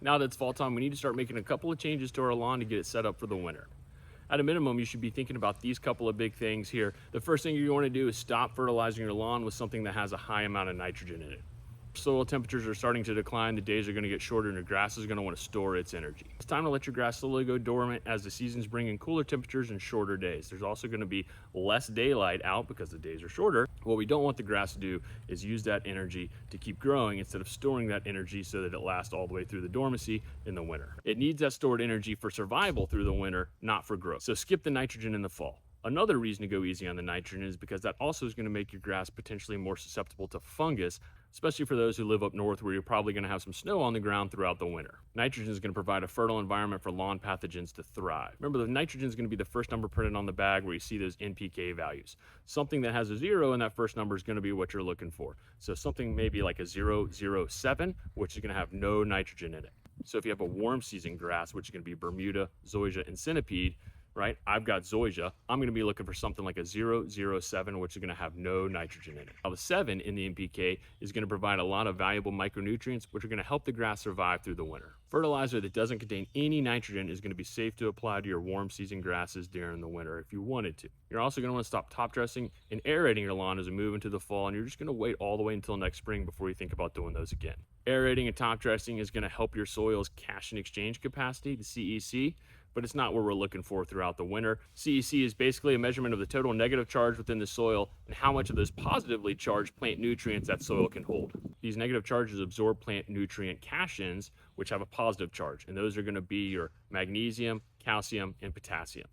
Now that it's fall time, we need to start making a couple of changes to our lawn to get it set up for the winter. At a minimum, you should be thinking about these couple of big things here. The first thing you want to do is stop fertilizing your lawn with something that has a high amount of nitrogen in it. Soil temperatures are starting to decline, the days are going to get shorter, and your grass is going to want to store its energy. It's time to let your grass slowly go dormant as the seasons bring in cooler temperatures and shorter days. There's also going to be less daylight out because the days are shorter. What we don't want the grass to do is use that energy to keep growing instead of storing that energy so that it lasts all the way through the dormancy in the winter. It needs that stored energy for survival through the winter, not for growth. So skip the nitrogen in the fall. Another reason to go easy on the nitrogen is because that also is going to make your grass potentially more susceptible to fungus, especially for those who live up north where you're probably going to have some snow on the ground throughout the winter. Nitrogen is going to provide a fertile environment for lawn pathogens to thrive. Remember, the nitrogen is going to be the first number printed on the bag where you see those NPK values. Something that has a 0 in that first number is going to be what you're looking for. So something maybe like a 007, which is going to have no nitrogen in it. So if you have a warm season grass, which is going to be Bermuda, zoysia, and centipede, right? I've got zoysia. I'm going to be looking for something like a 007, which is going to have no nitrogen in it. Now, the 7 in the NPK is going to provide a lot of valuable micronutrients, which are going to help the grass survive through the winter. Fertilizer that doesn't contain any nitrogen is going to be safe to apply to your warm season grasses during the winter if you wanted to. You're also going to want to stop top dressing and aerating your lawn as we move into the fall, and you're just going to wait all the way until next spring before you think about doing those again. Aerating and top dressing is going to help your soil's cation exchange capacity, the CEC, but it's not what we're looking for throughout the winter. CEC is basically a measurement of the total negative charge within the soil and how much of those positively charged plant nutrients that soil can hold. These negative charges absorb plant nutrient cations, which have a positive charge, and those are going to be your magnesium, calcium, and potassium.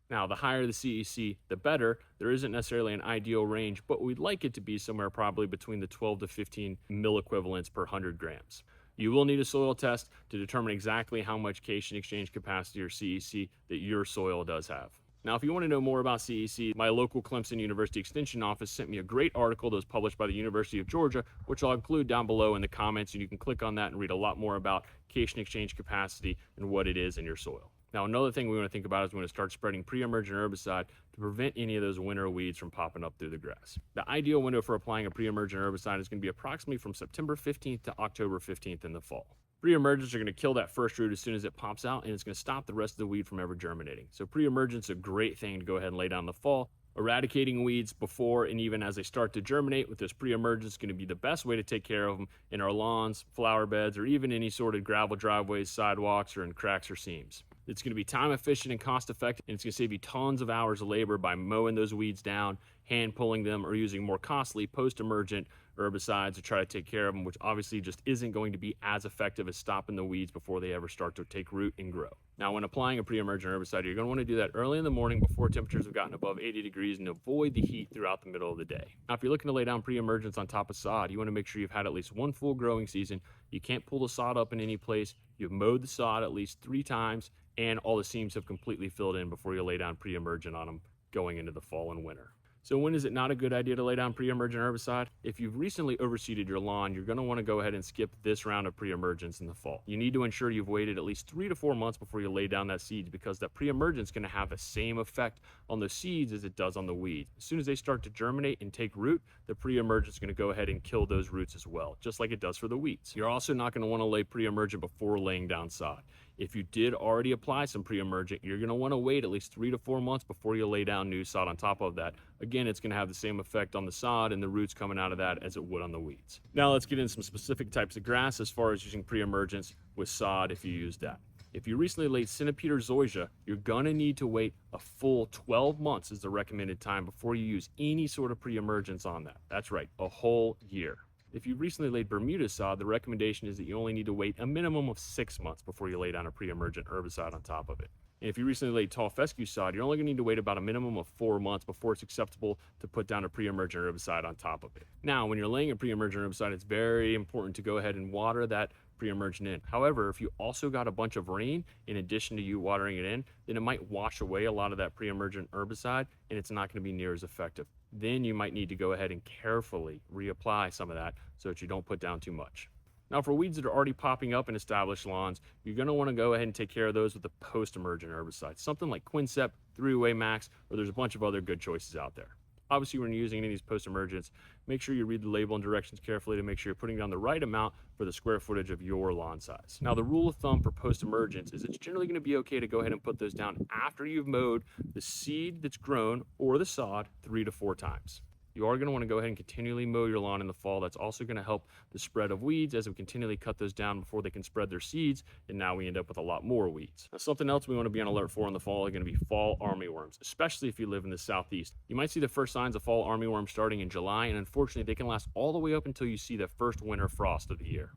Now, the higher the CEC, the better. There isn't necessarily an ideal range, but we'd like it to be somewhere probably between the 12 to 15 milliequivalents per 100 grams. You will need a soil test to determine exactly how much cation exchange capacity or CEC that your soil does have. Now, if you want to know more about CEC, my local Clemson University Extension office sent me a great article that was published by the University of Georgia, which I'll include down below in the comments, and you can click on that and read a lot more about cation exchange capacity and what it is in your soil. Now, another thing we want to think about is we want to start spreading pre-emergent herbicide to prevent any of those winter weeds from popping up through the grass. The ideal window for applying a pre-emergent herbicide is going to be approximately from September 15th to October 15th in the fall. Pre-emergents are going to kill that first root as soon as it pops out, and it's going to stop the rest of the weed from ever germinating. So pre-emergent's a great thing to go ahead and lay down in the fall. Eradicating weeds before and even as they start to germinate with this pre-emergent is going to be the best way to take care of them in our lawns, flower beds, or even any sort of gravel driveways, sidewalks, or in cracks or seams. It's going to be time efficient and cost effective, and it's going to save you tons of hours of labor by mowing those weeds down, hand pulling them, or using more costly post-emergent herbicides to try to take care of them, which obviously just isn't going to be as effective as stopping the weeds before they ever start to take root and grow. Now, when applying a pre-emergent herbicide, you're going to want to do that early in the morning before temperatures have gotten above 80 degrees and avoid the heat throughout the middle of the day. Now, if you're looking to lay down pre-emergents on top of sod, you want to make sure you've had at least one full growing season. You can't pull the sod up in any place. You've mowed the sod at least 3 times, and all the seams have completely filled in before you lay down pre-emergent on them going into the fall and winter. So when is it not a good idea to lay down pre-emergent herbicide? If you've recently overseeded your lawn, you're going to want to go ahead and skip this round of pre-emergence in the fall. You need to ensure you've waited at least 3 to 4 months before you lay down that seed, because that pre-emergence is going to have the same effect on the seeds as it does on the weeds. As soon as they start to germinate and take root, the pre-emergence is going to go ahead and kill those roots as well, just like it does for the weeds. You're also not going to want to lay pre-emergent before laying down sod. If you did already apply some pre-emergent, you're going to want to wait at least 3 to 4 months before you lay down new sod on top of that. Again, it's going to have the same effect on the sod and the roots coming out of that as it would on the weeds. Now let's get into some specific types of grass as far as using pre-emergence with sod if you use that. If you recently laid centipede or zoysia, you're going to need to wait a full 12 months is the recommended time before you use any sort of pre-emergence on that. That's right, a whole year. If you recently laid Bermuda sod, the recommendation is that you only need to wait a minimum of 6 months before you lay down a pre-emergent herbicide on top of it. And if you recently laid tall fescue sod, you're only going to need to wait about a minimum of 4 months before it's acceptable to put down a pre-emergent herbicide on top of it. Now, when you're laying a pre-emergent herbicide, it's very important to go ahead and water that pre-emergent in. However, if you also got a bunch of rain in addition to you watering it in, then it might wash away a lot of that pre-emergent herbicide, and it's not going to be near as effective. Then you might need to go ahead and carefully reapply some of that so that you don't put down too much. Now, for weeds that are already popping up in established lawns, you're going to want to go ahead and take care of those with the post-emergent herbicides, something like Quinsep, 3-Way Max, or there's a bunch of other good choices out there. Obviously, when you're using any of these post-emergents, make sure you read the label and directions carefully to make sure you're putting down the right amount for the square footage of your lawn size. Now, the rule of thumb for post-emergence is it's generally going to be okay to go ahead and put those down after you've mowed the seed that's grown or the sod 3 to 4 times. You are going to want to go ahead and continually mow your lawn in the fall. That's also going to help the spread of weeds as we continually cut those down before they can spread their seeds, and now we end up with a lot more weeds. Now, something else we want to be on alert for in the fall are going to be fall armyworms, especially if you live in the southeast. You might see the first signs of fall armyworms starting in July, and unfortunately they can last all the way up until you see the first winter frost of the year.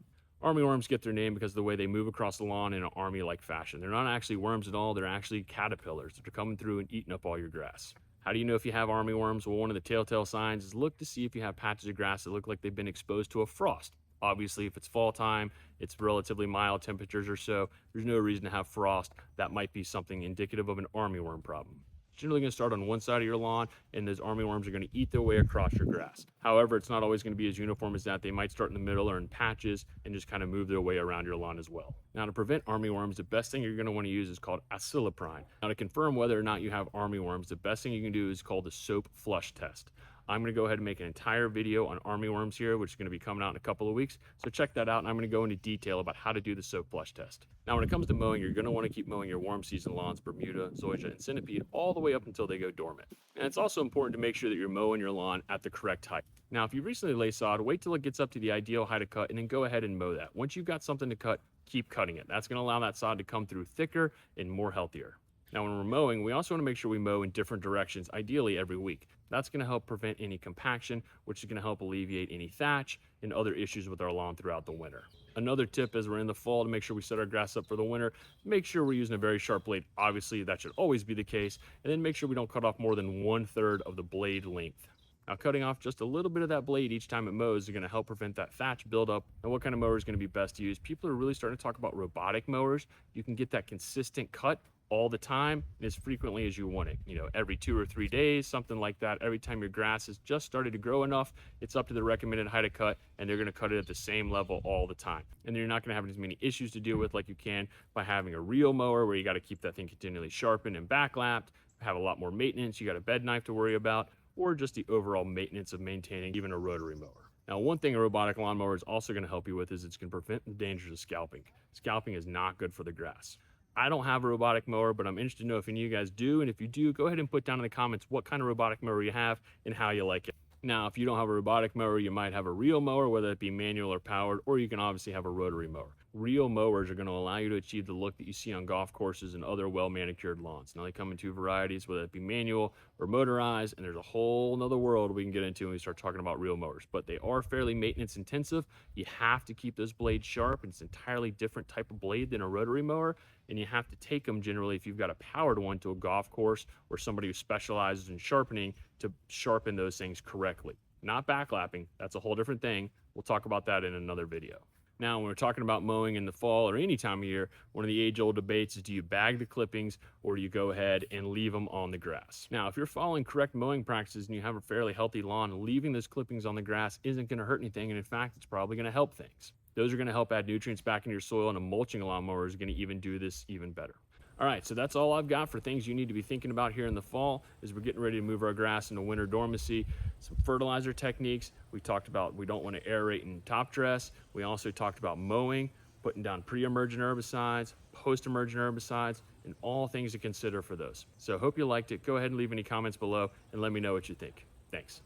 Armyworms get their name because of the way they move across the lawn in an army-like fashion. They're not actually worms at all, they're actually caterpillars that are coming through and eating up all your grass. How do you know if you have armyworms? Well, one of the telltale signs is look to see if you have patches of grass that look like they've been exposed to a frost. Obviously, if it's fall time, it's relatively mild temperatures or so, there's no reason to have frost. That might be something indicative of an armyworm problem. It's generally going to start on one side of your lawn, and those armyworms are going to eat their way across your grass. However, it's not always going to be as uniform as that. They might start in the middle or in patches and just kind of move their way around your lawn as well. Now, to prevent armyworms, the best thing you're going to want to use is called acylopyrine. Now, to confirm whether or not you have armyworms, the best thing you can do is called the soap flush test. I'm going to go ahead and make an entire video on armyworms here, which is going to be coming out in a couple of weeks. So check that out, and I'm going to go into detail about how to do the soap flush test. Now, when it comes to mowing, you're going to want to keep mowing your warm season lawns, Bermuda, zoysia, and centipede, all the way up until they go dormant. And it's also important to make sure that you're mowing your lawn at the correct height. Now, if you recently laid sod, wait till it gets up to the ideal height of cut, and then go ahead and mow that. Once you've got something to cut, keep cutting it. That's going to allow that sod to come through thicker and more healthier. Now, when we're mowing, we also want to make sure we mow in different directions, ideally every week. That's going to help prevent any compaction, which is going to help alleviate any thatch and other issues with our lawn throughout the winter. Another tip as we're in the fall to make sure we set our grass up for the winter, make sure we're using a very sharp blade. Obviously, that should always be the case. And then make sure we don't cut off more than 1/3 of the blade length. Now, cutting off just a little bit of that blade each time it mows is going to help prevent that thatch buildup. And what kind of mower is going to be best to use? People are really starting to talk about robotic mowers. You can get that consistent cut all the time and as frequently as you want it. You know, every 2 or 3 days, something like that. Every time your grass has just started to grow enough, it's up to the recommended height of cut, and they're going to cut it at the same level all the time. And you're not going to have as many issues to deal with like you can by having a real mower where you got to keep that thing continually sharpened and backlapped, have a lot more maintenance, you got a bed knife to worry about, or just the overall maintenance of maintaining even a rotary mower. Now, one thing a robotic lawnmower is also going to help you with is it's going to prevent the dangers of scalping. Scalping is not good for the grass. I don't have a robotic mower, but I'm interested to know if any of you guys do. And if you do, go ahead and put down in the comments what kind of robotic mower you have and how you like it. Now, if you don't have a robotic mower, you might have a real mower, whether it be manual or powered, or you can obviously have a rotary mower. Real mowers are going to allow you to achieve the look that you see on golf courses and other well-manicured lawns. Now, they come in 2 varieties, whether it be manual or motorized, and there's a whole nother world we can get into when we start talking about real mowers. But they are fairly maintenance intensive. You have to keep those blades sharp, and it's an entirely different type of blade than a rotary mower, and you have to take them generally, if you've got a powered one, to a golf course or somebody who specializes in sharpening to sharpen those things correctly. Not backlapping, that's a whole different thing. We'll talk about that in another video. Now, when we're talking about mowing in the fall or any time of year, one of the age-old debates is, do you bag the clippings or do you go ahead and leave them on the grass? Now, if you're following correct mowing practices and you have a fairly healthy lawn, leaving those clippings on the grass isn't going to hurt anything, and in fact, it's probably going to help things. Those are going to help add nutrients back into your soil, and a mulching lawnmower is going to even do this even better. All right, so that's all I've got for things you need to be thinking about here in the fall as we're getting ready to move our grass into winter dormancy. Some fertilizer techniques. We talked about we don't want to aerate and top dress. We also talked about mowing, putting down pre-emergent herbicides, post-emergent herbicides, and all things to consider for those. So hope you liked it. Go ahead and leave any comments below and let me know what you think. Thanks.